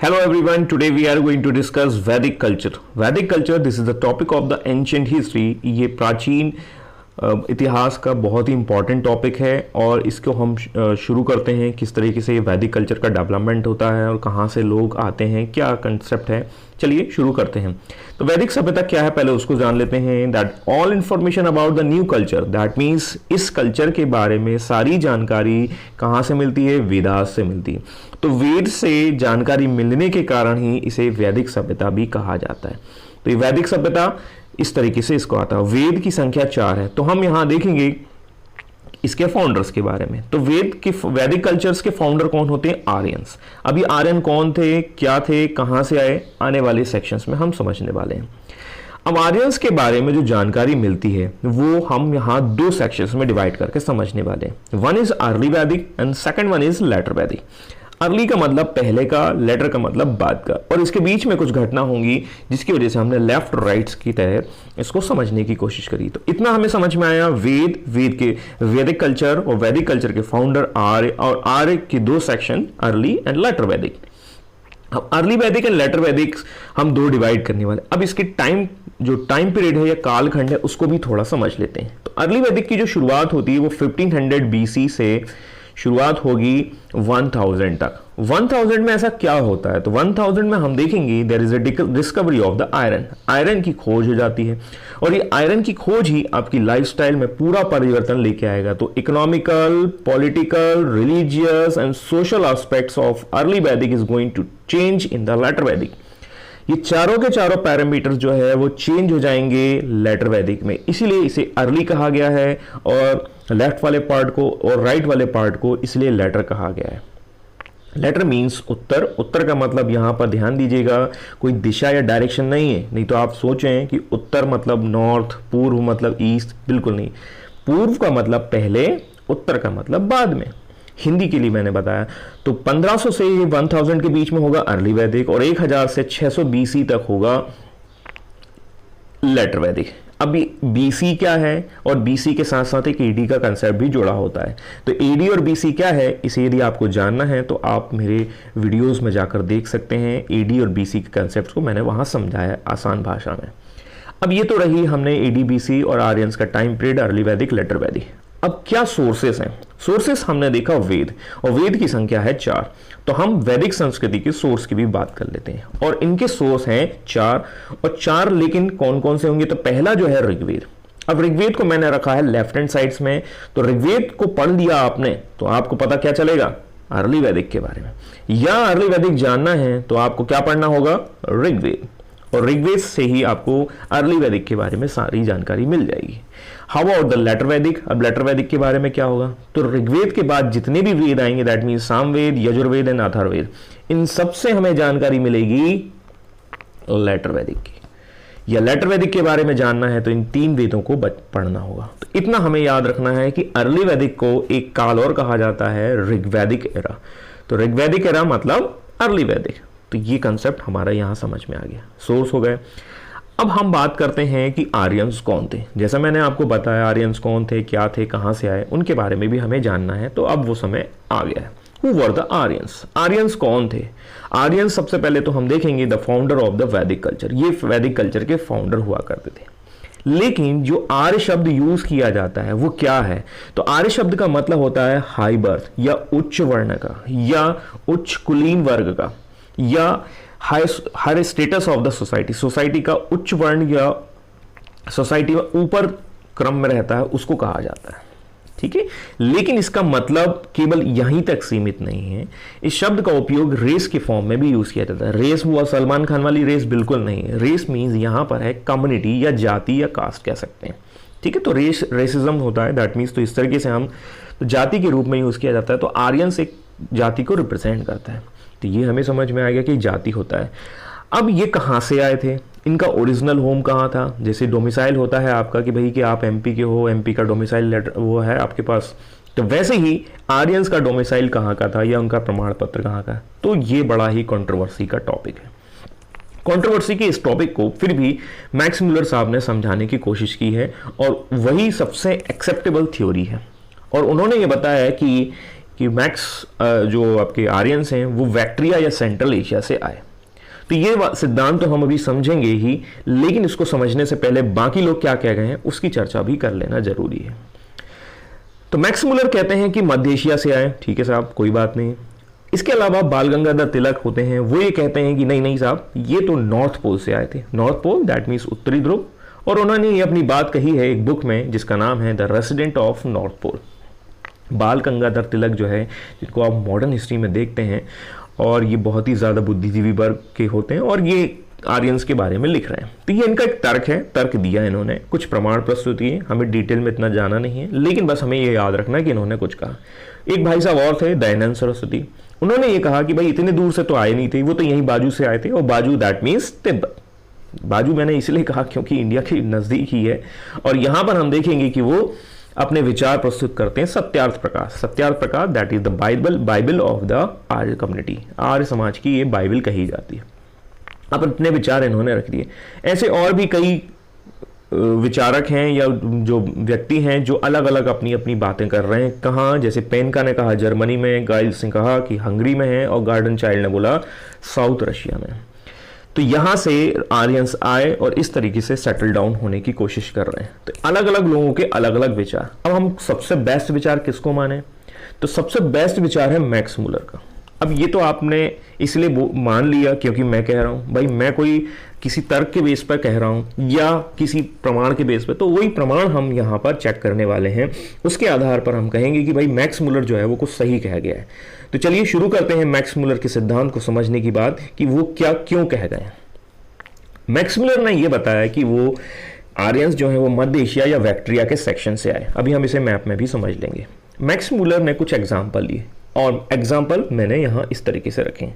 Hello everyone, today we are going to discuss Vedic culture. Vedic culture, this is the topic of the ancient history. ये प्राचीन इतिहास का बहुत ही important topic है और इसको हम शुरू करते हैं किस तरीके से वैदिक कल्चर का डेवलपमेंट होता है और कहाँ से लोग आते हैं, क्या कंसेप्ट है। चलिए शुरू करते हैं। तो वैदिक सभ्यता क्या है पहले उसको जान लेते हैं। That all information about the new culture, that means इस कल्चर के बारे में सारी जानकारी कहाँ से मिलती है, वेदास से मिलती है। तो वेद से जानकारी मिलने के कारण ही इसे वैदिक सभ्यता भी कहा जाता है। तो ये वैदिक सभ्यता इस तरीके से इसको आता है। वेद की संख्या 4 है। तो हम यहां देखेंगे इसके फाउंडर्स के बारे में। तो वैदिक कल्चर्स के फाउंडर कौन होते हैं? आर्यंस। अब ये आर्यन कौन थे, क्या थे, कहां से आए, आने वाले सेक्शंस में हम समझने वाले हैं। अब आर्यंस के बारे में जो जानकारी मिलती है वो हम यहाँ 2 सेक्शंस में डिवाइड करके समझने वाले हैं। One is early Vedic and second one is later Vedic. Early का मतलब पहले का, लेटर का मतलब बाद का, और इसके बीच में कुछ घटना होंगी जिसकी वजह से हमने लेफ्ट राइट्स की तरह इसको समझने की कोशिश करी। तो इतना हमें समझ में आया। वेद के वैदिक कल्चर और वैदिक कल्चर के फाउंडर आर्य, और आर्य के 2 सेक्शन अर्ली एंड लेटर वैदिक। अब अर्ली वैदिक एंड लेटर वैदिक हम 2 डिवाइड करने वाले। अब इसके जो टाइम पीरियड है या कालखंड है उसको भी थोड़ा समझ लेते हैं। तो अर्ली वैदिक की जो शुरुआत होती है वो 1500 BC से शुरुआत होगी 1000 तक। 1000 में ऐसा क्या होता है? तो 1000 में हम देखेंगे there is a discovery of the iron. Iron की खोज हो जाती है और ये आयरन की खोज ही आपकी लाइफस्टाइल में पूरा परिवर्तन लेके आएगा। तो economical, political, religious and social aspects of early Vedic is going to change in the later Vedic. ये चारों के चारों पैरामीटर्स जो है वो चेंज हो जाएंगे लेटर वैदिक में, इसीलिए इसे अर्ली कहा गया है और लेफ्ट वाले पार्ट को और राइट वाले पार्ट को इसलिए लेटर कहा गया है। लेटर मीन्स उत्तर। उत्तर का मतलब यहां पर ध्यान दीजिएगा कोई दिशा या डायरेक्शन नहीं है, नहीं तो आप सोचें कि उत्तर मतलब नॉर्थ, पूर्व मतलब ईस्ट, बिल्कुल नहीं। पूर्व का मतलब पहले, उत्तर का मतलब बाद में। हिंदी के लिए मैंने बताया। तो 1500 से 1000 के बीच में होगा अर्ली वैदिक और 1000 से 600 BC तक होगा लेटर वैदिक। अभी BC क्या है, और BC के साथ साथ एक AD का कंसेप्ट भी जुड़ा होता है। तो AD और BC क्या है, इसे यदि आपको जानना है तो आप मेरे वीडियोस में जाकर देख सकते हैं। AD और BC के कंसेप्ट को मैंने वहां समझाया आसान भाषा में। अब ये तो रही हमने AD, BC और आर्यंस का टाइम पीरियड, अर्ली वैदिक, लेटर वैदिक। अब क्या सोर्सेस हैं? सोर्सेस हमने देखा वेद, और वेद की संख्या है 4। तो हम वैदिक संस्कृति के सोर्स की भी बात कर लेते हैं, और इनके सोर्स हैं 4, और 4 लेकिन कौन कौन से होंगे? तो पहला जो है ऋग्वेद। अब ऋग्वेद को मैंने रखा है लेफ्ट हैंड साइड्स में। तो ऋग्वेद को पढ़ लिया आपने तो आपको पता क्या चलेगा? अर्ली वैदिक के बारे में। या अर्ली वैदिक जानना है तो आपको क्या पढ़ना होगा? ऋग्वेद, और ऋग्वेद से ही आपको अर्ली वैदिक के बारे में सारी जानकारी मिल जाएगी। हाउ अबाउट द लेटर वैदिक? अब लेटर वैदिक के बारे में क्या होगा? तो ऋग्वेद के बाद जितने भी वेद आएंगे, that means Samaveda, Yajurveda and Atharvaveda, इन सबसे हमें जानकारी मिलेगी लेटर वैदिक की। या लेटर वैदिक के बारे में जानना है तो इन 3 वेदों को पढ़ना होगा। तो इतना हमें याद रखना है कि अर्ली वैदिक को एक काल और कहा जाता है ऋग्वैदिक एरा। तो ऋग्वैदिक एरा मतलब अर्ली वैदिक। तो ये कंसेप्ट हमारा यहां समझ में आ गया, सोर्स हो गए। अब हम बात करते हैं कि आर्यंस कौन थे। जैसा मैंने आपको बताया आर्यंस कौन थे, क्या थे, कहां से आए, उनके बारे में भी हमें जानना है। तो अब वो समय आ गया है। Who were the Aryans? Aryans कौन थे? आर्यंस सबसे पहले तो हम देखेंगे द फाउंडर ऑफ द वैदिक कल्चर। ये वैदिक कल्चर के फाउंडर हुआ करते थे। लेकिन जो आर्य शब्द यूज किया जाता है वो क्या है? तो आर्य शब्द का मतलब होता है हाई बर्थ, या उच्च वर्ण का, या उच्च कुलीन वर्ग का, या higher status of the society. Society का उच्च वर्ण या सोसाइटी में ऊपर क्रम में रहता है, उसको कहा जाता है। ठीक है, लेकिन इसका मतलब केवल यहीं तक सीमित नहीं है। इस शब्द का उपयोग रेस के फॉर्म में भी यूज किया जाता है। रेस हुआ सलमान खान वाली रेस? बिल्कुल नहीं। रेस मीन्स यहां पर है कम्युनिटी या जाति या कास्ट कह सकते हैं। ठीक है, तो रेसिज्म होता है, दैट मीन्स। तो इस तरीके से हम तो जाति के रूप में यूज किया जाता है। तो आर्यंस एक जाति को रिप्रेजेंट करता है। तो ये हमें समझ में आ गया कि जाति होता है। अब ये कहाँ से आए थे, इनका ओरिजिनल होम कहाँ था? जैसे डोमिसाइल होता है आपका कि भाई कि आप MP के हो, MP का डोमिसाइल लेटर वो है आपके पास, तो वैसे ही आर्यंस का डोमिसाइल कहाँ का था या उनका प्रमाण पत्र कहाँ का? तो ये बड़ा ही कंट्रोवर्सी का टॉपिक है। कंट्रोवर्सी के इस टॉपिक को फिर भी मैक्स मुलर साहब ने समझाने की कोशिश की है और वही सबसे एक्सेप्टेबल थ्योरी है। और उन्होंने ये बताया कि कि मैक्स जो आपके आर्यंस हैं वो बैक्ट्रिया या सेंट्रल एशिया से आए। तो ये सिद्धांत तो हम अभी समझेंगे ही, लेकिन इसको समझने से पहले बाकी लोग क्या कह गए हैं उसकी चर्चा भी कर लेना जरूरी है। तो मैक्स मुलर कहते हैं कि मध्य एशिया से आए, ठीक है साहब, कोई बात नहीं। इसके अलावा बाल गंगाधर तिलक होते हैं, वो ये कहते हैं कि नहीं नहीं साहब, ये तो नॉर्थ पोल से आए थे। नॉर्थ पोल दैट मीन्स उत्तरी ध्रुव, और उन्होंने ये अपनी बात कही है एक बुक में जिसका नाम है the resident of North Pole. Bal Gangadhar तिलक जो है, जिनको आप मॉडर्न हिस्ट्री में देखते हैं, और ये बहुत ही ज़्यादा बुद्धिजीवी वर्ग के होते हैं और ये आर्यंस के बारे में लिख रहे हैं। तो ये इनका एक तर्क है, तर्क दिया इन्होंने, कुछ प्रमाण प्रस्तुत किए, हमें डिटेल में इतना जाना नहीं है, लेकिन बस हमें ये याद रखना है कि इन्होंने कुछ कहा। एक भाई साहब और थे, दयानंद सरस्वती, उन्होंने ये कहा कि भाई इतने दूर से तो आए नहीं थे, वो तो यहीं बाजू से आए थे, और बाजू दैट मीन्स तिब्बत। बाजू मैंने इसलिए कहा क्योंकि इंडिया के नज़दीक ही है, और यहाँ पर हम देखेंगे कि वो अपने विचार प्रस्तुत करते हैं Satyarth Prakash. Satyarth Prakash that is the bible of the Arya community, Arya Samaj की ये बाइबल कही जाती है। अब अपने विचार इन्होंने रख दिए। ऐसे और भी कई विचारक हैं या जो व्यक्ति हैं जो अलग अलग अपनी अपनी बातें कर रहे हैं। कहाँ, जैसे पेनका ने कहा जर्मनी में, गाइल्स ने कहा कि हंगरी में है, और गार्डन चाइल्ड ने बोला साउथ रशिया में। तो यहाँ से आर्यंस आए और इस तरीके से सेटल डाउन होने की कोशिश कर रहे हैं। तो अलग अलग लोगों के अलग अलग विचार। अब हम सबसे बेस्ट विचार किसको माने? तो सबसे बेस्ट विचार है मैक्स मुलर का। अब ये तो आपने इसलिए मान लिया क्योंकि मैं कह रहा हूं, भाई मैं कोई किसी तर्क के बेस पर कह रहा हूं या किसी प्रमाण के बेस पर, तो वही प्रमाण हम यहां पर चेक करने वाले हैं। उसके आधार पर हम कहेंगे कि भाई मैक्स मुलर जो है वो कुछ सही कह गया है। तो चलिए शुरू करते हैं मैक्स मुलर के सिद्धांत को समझने की बात कि वो क्या क्यों कह गए। मैक्स मुलर ने यह बताया कि वो आर्यंस जो है वो मध्य एशिया या बैक्ट्रिया के सेक्शन से आए। अभी हम इसे मैप में भी समझ लेंगे। मैक्स मुलर ने कुछ एग्जाम्पल लिए, और एग्जाम्पल मैंने यहां इस तरीके से रखे हैं।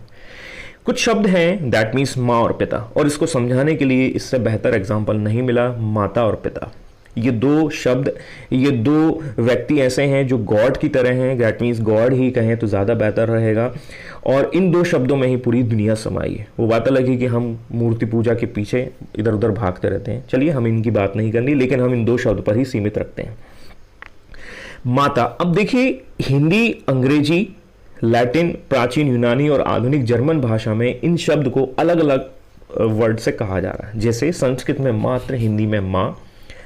कुछ शब्द हैं दैट मीन्स माँ और पिता, और इसको समझाने के लिए इससे बेहतर एग्जाम्पल नहीं मिला, माता और पिता। ये दो शब्द, ये दो व्यक्ति ऐसे हैं जो गॉड की तरह हैं, दैट मीन्स गॉड ही कहें तो ज़्यादा बेहतर रहेगा, और इन दो शब्दों में ही पूरी दुनिया समाई है। वो बात अलग है कि हम मूर्ति पूजा के पीछे इधर उधर भागते रहते हैं, चलिए हम इनकी बात नहीं करनी, लेकिन हम इन दो शब्द पर ही सीमित रखते हैं। माता, अब देखिए हिंदी, अंग्रेजी, लैटिन, प्राचीन यूनानी और आधुनिक जर्मन भाषा में इन शब्द को अलग अलग वर्ड से कहा जा रहा है। जैसे संस्कृत में मात्र, हिंदी में माँ,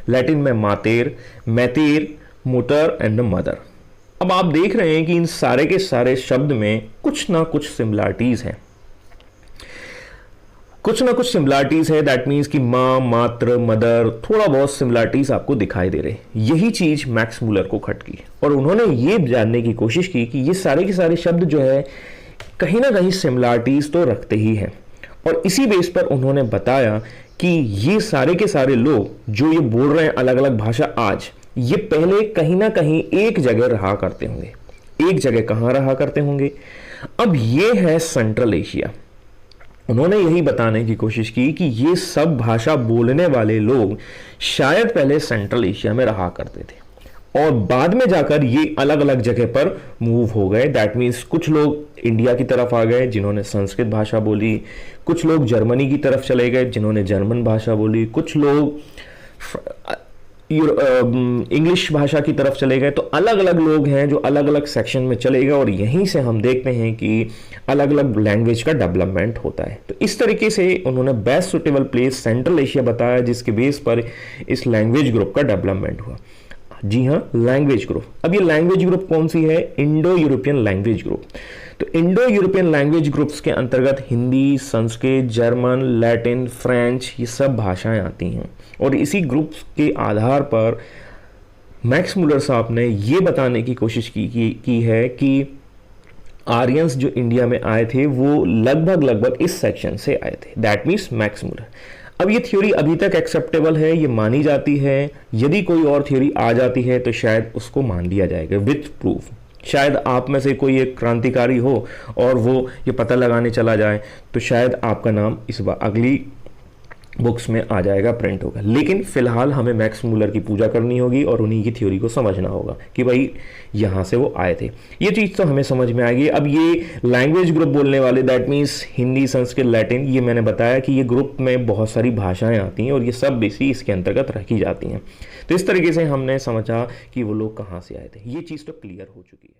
लैटिन में मातेर, मैतेर, मुटर एंड मदर। अब आप देख रहे हैं कि इन सारे के सारे शब्द में कुछ ना कुछ सिमिलरिटीज हैं, कुछ ना कुछ सिमिलरिटीज है। दैट मीन्स कि माँ, मात्र, मदर, थोड़ा बहुत सिमिलरिटीज आपको दिखाई दे रहे। यही चीज मैक्स मुलर को खटकी, और उन्होंने ये जानने की कोशिश की कि ये सारे के सारे शब्द जो है कहीं ना कहीं सिमिलरिटीज तो रखते ही हैं, और इसी बेस पर उन्होंने बताया कि ये सारे के सारे लोग जो ये बोल रहे हैं अलग अलग भाषा आज, ये पहले कहीं ना कहीं एक जगह रहा करते होंगे। एक जगह कहाँ रहा करते होंगे? अब ये है सेंट्रल एशिया। उन्होंने यही बताने की कोशिश की कि ये सब भाषा बोलने वाले लोग शायद पहले सेंट्रल एशिया में रहा करते थे, और बाद में जाकर ये अलग अलग जगह पर मूव हो गए। दैट मीन्स कुछ लोग इंडिया की तरफ आ गए जिन्होंने संस्कृत भाषा बोली, कुछ लोग जर्मनी की तरफ चले गए जिन्होंने जर्मन भाषा बोली, कुछ लोग इंग्लिश भाषा की तरफ चले गए। तो अलग अलग लोग हैं जो अलग अलग सेक्शन में चले गए, और यहीं से हम देखते हैं कि अलग अलग लैंग्वेज का डेवलपमेंट होता है। तो इस तरीके से उन्होंने best suitable place central Asia बताया, जिसके बेस पर इस लैंग्वेज ग्रुप का डेवलपमेंट हुआ। जी हाँ, लैंग्वेज ग्रुप। अब ये लैंग्वेज ग्रुप कौन सी है? Indo European language group. तो इंडो यूरोपियन लैंग्वेज ग्रुप्स के अंतर्गत Hindi, Sanskrit, German, Latin, French, ये सब भाषाएं आती हैं, और इसी ग्रुप के आधार पर मैक्स मुलर साहब ने ये बताने की कोशिश की है कि आर्यंस जो इंडिया में आए थे वो लगभग इस सेक्शन से आए थे। That means Max Muller. अब ये थ्योरी अभी तक एक्सेप्टेबल है, ये मानी जाती है। यदि कोई और थ्योरी आ जाती है तो शायद उसको मान लिया जाएगा विथ प्रूफ। शायद आप में से कोई एक क्रांतिकारी हो और वो ये पता लगाने चला जाए, तो शायद आपका नाम इस बार अगली बुक्स में आ जाएगा, प्रिंट होगा। लेकिन फिलहाल हमें मैक्स मुलर की पूजा करनी होगी और उन्हीं की थ्योरी को समझना होगा कि भाई यहाँ से वो आए थे। ये चीज़ तो हमें समझ में आएगी। अब ये लैंग्वेज ग्रुप बोलने वाले, that means Hindi, Sanskrit, Latin, ये मैंने बताया कि ये ग्रुप में बहुत सारी भाषाएं आती हैं और ये सब बेसी इसके अंतर्गत रखी जाती हैं। तो इस तरीके से हमने समझा कि वो लोग कहाँ से आए थे। ये चीज़ तो क्लियर हो चुकी है।